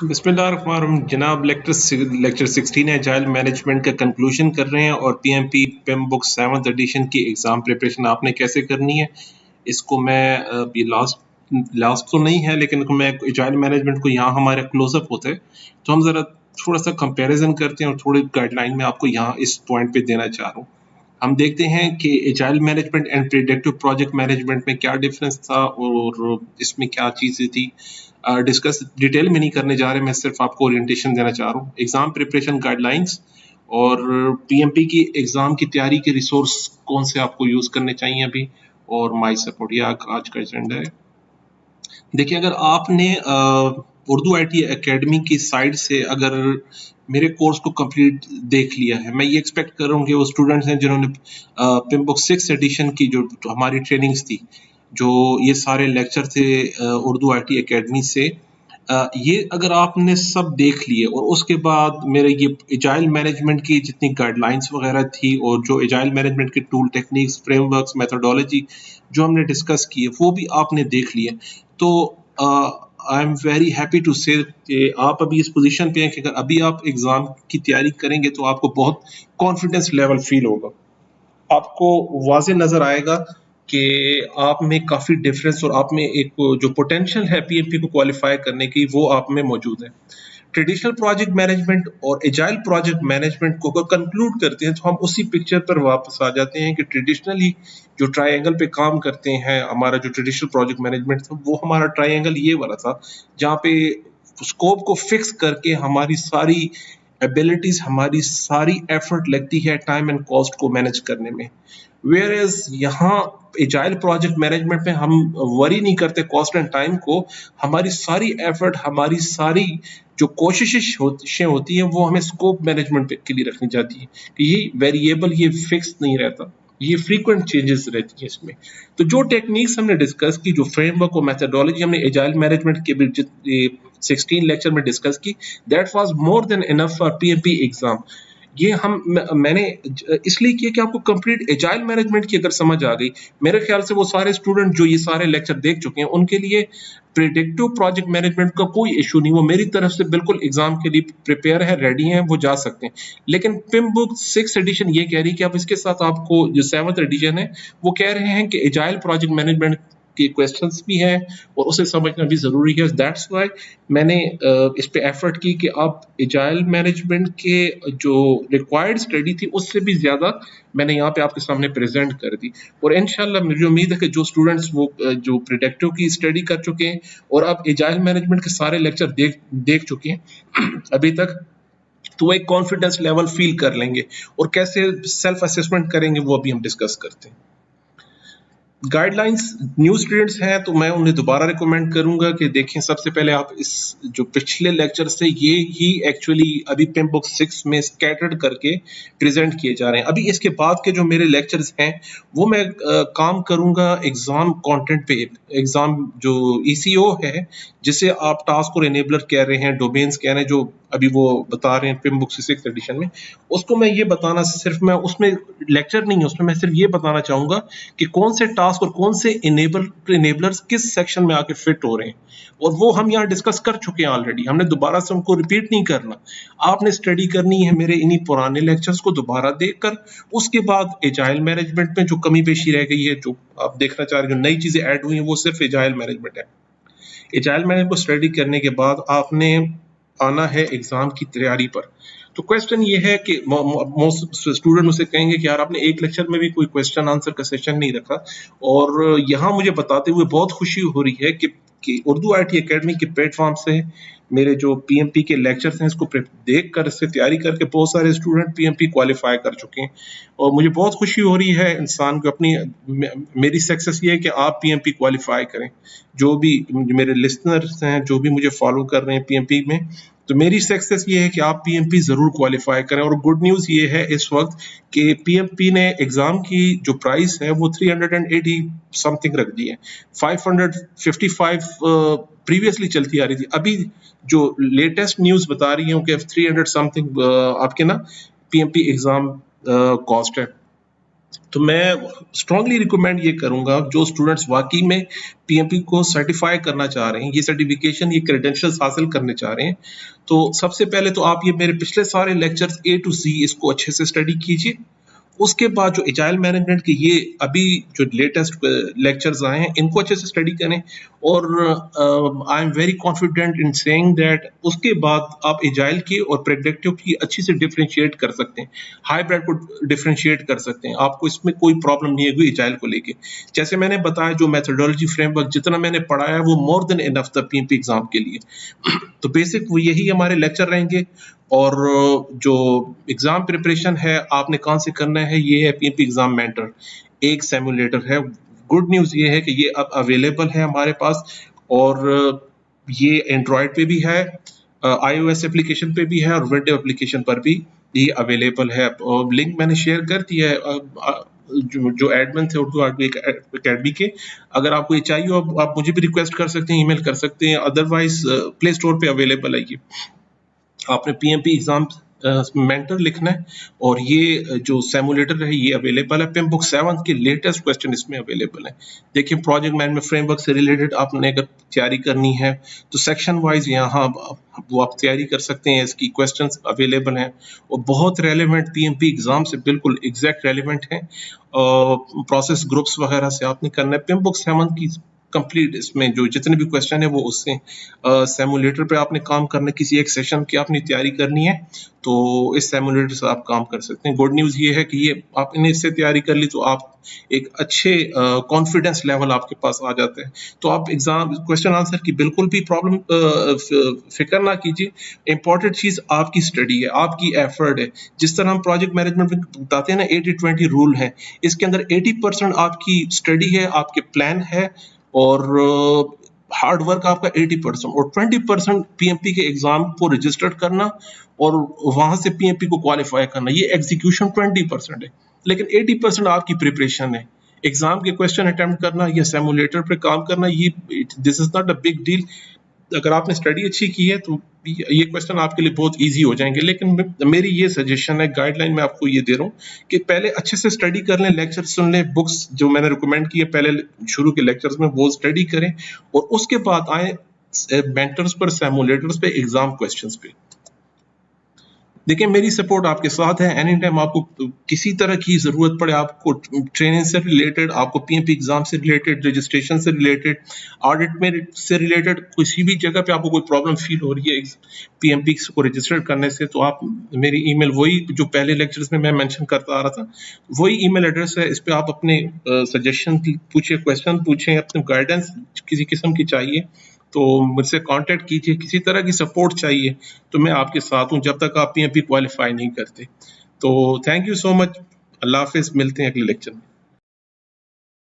बिस्मिल्लाहिर्रहमानिर्रहीम जनाब। Lecture 16 agile management का कंक्लूजन कर रहे हैं और PMP PMBOK 7th edition की एग्ज़ाम प्रिपरेशन आपने कैसे करनी है इसको मैं ये लास्ट तो नहीं है, लेकिन मैं एजाइल मैनेजमेंट को यहाँ हमारे क्लोजअप होते हैं तो हम ज़रा थोड़ा सा कंपैरिजन करते हैं और थोड़ी गाइडलाइन में आपको यहाँ इस पॉइंट पे देना चाह रहा हूँ। हम देखते हैं कि agile management and predictive project management में क्या डिफरेंस था और इसमें क्या चीज़ें थी। डिस्कस डिटेल में नहीं करने जा रहे, मैं सिर्फ आपको ओरिएंटेशन देना चाह रहा हूँ। एग्जाम प्रिपरेशन गाइडलाइंस और पीएमपी की एग्जाम की तैयारी के रिसोर्स कौन से आपको यूज करने चाहिए अभी, और माई सपोर्ट ये आज का एजेंडा है। देखिए, अगर आपने उर्दू आईटी एकेडमी की साइड से अगर मेरे कोर्स को कंप्लीट देख लिया है, मैं ये एक्सपेक्ट कर रहा हूँ कि वो स्टूडेंट्स हैं जिन्होंने पिम बुक 6 एडिशन की जो हमारी ट्रेनिंग्स थी, जो ये सारे लेक्चर थे उर्दू आईटी एकेडमी से, ये अगर आपने सब देख लिए और उसके बाद मेरे ये एजाइल मैनेजमेंट की जितनी गाइडलाइंस वगैरह थी और जो एजाइल मैनेजमेंट के टूल, टेक्निक्स, फ्रेमवर्क्स, मेथोडोलॉजी जो हमने डिस्कस की है वो भी आपने देख लिए, तो I am very happy to say कि आप अभी इस पोजीशन पे हैं कि अगर अभी आप एग्ज़ाम की तैयारी करेंगे तो आपको बहुत कॉन्फिडेंस लेवल फील होगा, आपको वाज़े नज़र आएगा कि आप में काफ़ी डिफरेंस और आप में एक जो पोटेंशियल है पीएमपी को क्वालिफाई करने की वो आप में मौजूद है। ट्रेडिशनल प्रोजेक्ट मैनेजमेंट और एजाइल प्रोजेक्ट मैनेजमेंट को अगर कंक्लूड करते हैं तो हम उसी पिक्चर पर वापस आ जाते हैं कि ट्रेडिशनली जो ट्रायंगल पे काम करते हैं, हमारा जो ट्रेडिशनल प्रोजेक्ट मैनेजमेंट था वो हमारा ट्रायंगल ये वाला था जहाँ पे स्कोप को फिक्स करके हमारी सारी एबिलिटीज, हमारी सारी एफर्ट लगती है टाइम एंड कॉस्ट को मैनेज करने में। वेयर एज यहाँ एजाइल प्रोजेक्ट मैनेजमेंट में हम वरी नहीं करते कॉस्ट एंड टाइम को, हमारी सारी एफर्ट, हमारी सारी जो कोशिशें होती हैं वो हमें स्कोप मैनेजमेंट के लिए रखनी जाती है कि ये वेरिएबल, ये फिक्स नहीं रहता, ये फ्रीक्वेंट चेंजेस रहती है इसमें। तो जो टेक्निक्स हमने डिस्कस की, जो फ्रेमवर्क और मेथोडोलॉजी हमने एजाइल मैनेजमेंट के भी 16 लेक्चर में डिस्कस की, that was more than enough for PMP exam. ये मैंने इसलिए किया कि आपको कंप्लीट एजाइल मैनेजमेंट की अगर समझ आ गई, मेरे ख्याल से वो सारे स्टूडेंट जो ये सारे लेक्चर देख चुके हैं उनके लिए प्रेडिक्टिव प्रोजेक्ट मैनेजमेंट का कोई इशू नहीं, वो मेरी तरफ से बिल्कुल एग्जाम के लिए प्रिपेयर है, रेडी हैं, वो जा सकते हैं। लेकिन पिम बुक 6 एडिशन ये कह रही है कि आप इसके साथ आपको जो 7th एडिशन है वो कह रहे हैं कि एजाइल प्रोजेक्ट मैनेजमेंट के क्वेश्चंस भी हैं और उसे समझना भी जरूरी है। दैट्स व्हाई मैंने इस पे एफर्ट की कि आप एजाइल मैनेजमेंट के जो रिक्वायर्ड स्टडी थी उससे भी ज्यादा मैंने यहाँ पे आपके सामने प्रेजेंट कर दी। और इंशाल्लाह मुझे उम्मीद है कि जो स्टूडेंट्स वो जो प्रेडिक्टिव की स्टडी कर चुके हैं और अब एजाइल मैनेजमेंट के सारे लेक्चर देख चुके हैं अभी तक, तो वो एक कॉन्फिडेंस लेवल फील कर लेंगे और कैसे सेल्फ असेसमेंट करेंगे वो अभी हम डिस्कस करते हैं। गाइडलाइंस न्यू स्टूडेंट्स हैं तो मैं उन्हें दोबारा रिकमेंड करूंगा कि देखें, सबसे पहले आप इस जो पिछले लेक्चर से ये ही एक्चुअली अभी पिम बुक 6 में स्कैटर्ड करके प्रेजेंट किए जा रहे हैं। अभी इसके बाद के जो मेरे लेक्चर्स हैं वो मैं काम करूंगा एग्जाम कंटेंट पे। एग्जाम जो ईसीओ है जिसे आप टास्क और एनेबलर कह रहे हैं, डोमेन्स कह रहे हैं, जो अभी वो बता रहे हैं पिम बुक 6 एडिशन में, उसको मैं ये बताना, सिर्फ मैं उसमें लेक्चर नहीं है, उसमें मैं सिर्फ ये बताना चाहूंगा कि कौन से टास्क और कौन से इनेबलर्स किस सेक्शन में आके फिट हो रहे हैं, और वो हम यहाँ डिस्कस कर चुके हैं ऑलरेडी, हमने दोबारा से उनको रिपीट नहीं करना। आपने स्टडी करनी है मेरे इन्हीं पुराने लेक्चर्स को दोबारा देखकर, उसके बाद एजाइल मैनेजमेंट में जो कमी पेशी रह गई है, जो आप देखना चाह रहे हैं, जो नई चीजें ऐड हुई हैं, वो सिर्फ एजाइल मैनेजमेंट है। एजाइल मैनेजमेंट को स्टडी करने के बाद आपने आना है एग्जाम की तैयारी पर। तो क्वेश्चन ये है कि मोस्ट स्टूडेंट मुझसे कहेंगे कि यार आपने एक लेक्चर में भी कोई क्वेश्चन आंसर का सेशन नहीं रखा, और यहाँ मुझे बताते हुए बहुत खुशी हो रही है कि उर्दू आईटी एकेडमी के प्लेटफॉर्म से मेरे जो पीएमपी के लेक्चर्स हैं इसको देख कर, इससे तैयारी करके बहुत सारे स्टूडेंट पीएमपी क्वालिफाई कर चुके हैं, और मुझे बहुत खुशी हो रही है इंसान को अपनी, मेरी सक्सेस ये है कि आप पीएमपी क्वालिफाई करें। जो भी मेरे लिसनर्स हैं, जो भी मुझे फॉलो कर रहे हैं पीएमपी में, तो मेरी सक्सेस ये है कि आप पीएमपी जरूर क्वालिफाई करें। और गुड न्यूज़ ये है इस वक्त कि पीएमपी ने एग्जाम की जो प्राइस है वो 380 समथिंग रख दी है। 555 प्रीवियसली चलती आ रही थी, अभी जो लेटेस्ट न्यूज़ बता रही है कि 300 समथिंग आपके ना पीएमपी एग्जाम कॉस्ट है। तो मैं स्ट्रांगली रिकमेंड ये करूंगा, जो स्टूडेंट्स वाकई में पीएमपी को सर्टिफाई करना चाह रहे हैं, ये सर्टिफिकेशन, ये क्रेडेंशियल्स हासिल करने चाह रहे हैं, तो सबसे पहले तो आप ये मेरे पिछले सारे लेक्चर्स ए टू सी इसको अच्छे से स्टडी कीजिए। उसके बाद जो एजाइल मैनेजमेंट के ये अभी जो लेटेस्ट लेक्चर्स आए हैं, इनको अच्छे से स्टडी करें, और आई am very confident in saying that उसके बाद आप एजाइल की और प्रेडिक्टिव की अच्छी से डिफरेंशिएट कर सकते हैं, हाइब्रिड को डिफरेंशिएट कर सकते हैं। आपको इसमें कोई प्रॉब्लम नहीं है एजाइल को लेके। जैसे मैंने बताया, जो मेथोडोलॉजी फ्रेमवर्क जितना मैंने पढ़ाया वो मोर देन इनफ था पीएमपी एग्जाम के लिए। तो बेसिक वो यही हमारे लेक्चर रहेंगे, और जो एग्जाम प्रिपरेशन है आपने कहाँ से करना है, ये है पीएमपी एग्जाम मेंटर, एक सिमुलेटर है। गुड न्यूज़ ये है कि ये अब अवेलेबल है हमारे पास, और ये एंड्रॉयड पे भी है, iOS एप्लीकेशन पे भी है, और विंडो एप्लीकेशन पर भी ये अवेलेबल है। और लिंक मैंने शेयर कर दिया है जो एडमिन थे उर्दू अकेडमी के। अगर आपको ये चाहिए आप मुझे भी रिक्वेस्ट कर सकते हैं, ईमेल कर सकते हैं, अदरवाइज प्ले स्टोर पे अवेलेबल है ये। आपने पीएमपी एग्जाम मेंटर लिखना है, और ये जो सिमुलेटर है ये अवेलेबल है। पिमबुक 7 के लेटेस्ट क्वेश्चन इसमें अवेलेबल है। देखिए, प्रोजेक्ट मैनेजमेंट फ्रेमवर्क से रिलेटेड आपने अगर तैयारी करनी है तो सेक्शन वाइज यहाँ वो आप तैयारी कर सकते हैं, इसकी क्वेश्चंस अवेलेबल हैं, और बहुत रेलेवेंट पीएमपी एग्जाम से बिल्कुल एग्जैक्ट रेलेवेंट हैं। प्रोसेस ग्रुप्स वगैरह से आपने करना है। पिमबुक 7 की कंप्लीट इसमें जो जितने भी क्वेश्चन है वो उससे सिमुलेटर पे आपने काम करना है, किसी एक सेशन की आपने तैयारी करनी है, तो इस सिमुलेटर से आप काम कर सकते हैं। गुड न्यूज़ ये है कि ये आप इन्हें इससे तैयारी कर ली तो आप एक अच्छे कॉन्फिडेंस लेवल आपके पास आ जाता है। तो आप एग्जाम क्वेश्चन आंसर की बिल्कुल भी प्रॉब्लम फिक्र ना कीजिए। इंपॉर्टेंट चीज़ आपकी स्टडी है, आपकी एफर्ट है। जिस तरह हम प्रोजेक्ट मैनेजमेंट में बताते हैं ना 80-20 रूल है, इसके अंदर 80% आपकी स्टडी है, आपके प्लान है, और हार्ड वर्क आपका 80%, और 20% पीएमपी के एग्जाम को रजिस्टर्ड करना और वहां से पीएमपी को क्वालिफाई करना, ये एग्जीक्यूशन 20% है। लेकिन 80% आपकी प्रिपरेशन है। एग्जाम के क्वेश्चन अटेम्प्ट करना या सिमुलेटर पे काम करना, ये this is not a big deal. अगर आपने स्टडी अच्छी की है तो ये क्वेश्चन आपके लिए बहुत इजी हो जाएंगे। लेकिन मेरी ये सजेशन है, गाइडलाइन मैं आपको ये दे रहा हूँ कि पहले अच्छे से स्टडी कर लें, लेक्चर सुन लें, बुक्स जो मैंने रिकमेंड की है पहले शुरू के लेक्चर्स में वो स्टडी करें, और उसके बाद आए मेंटर्स पर, सिमुलेटर्स पे, एग्जाम क्वेश्चंस पे। देखिए, मेरी सपोर्ट आपके साथ है। एनी टाइम आपको किसी तरह की जरूरत पड़े, आपको ट्रेनिंग से रिलेटेड, आपको पीएमपी एग्जाम से रिलेटेड, रजिस्ट्रेशन से रिलेटेड, ऑडिट में से रिलेटेड, किसी भी जगह पे आपको कोई प्रॉब्लम फील हो रही है पीएमपी को रजिस्टर करने से, तो आप मेरी ईमेल, वही जो पहले लेक्चर्स में मैं मेंशन करता आ रहा था, वही ईमेल एड्रेस है। इस पे आप अपने सजेशन पूछिए, क्वेश्चन पूछें, अपने गाइडेंस किसी किस्म की चाहिए तो मुझसे कांटेक्ट कीजिए। किसी तरह की सपोर्ट चाहिए तो मैं आपके साथ हूँ जब तक आप पीएमपी क्वालिफाई नहीं करते। तो थैंक यू सो मच। अल्लाह हाफिज, मिलते हैं अगले लेक्चर में।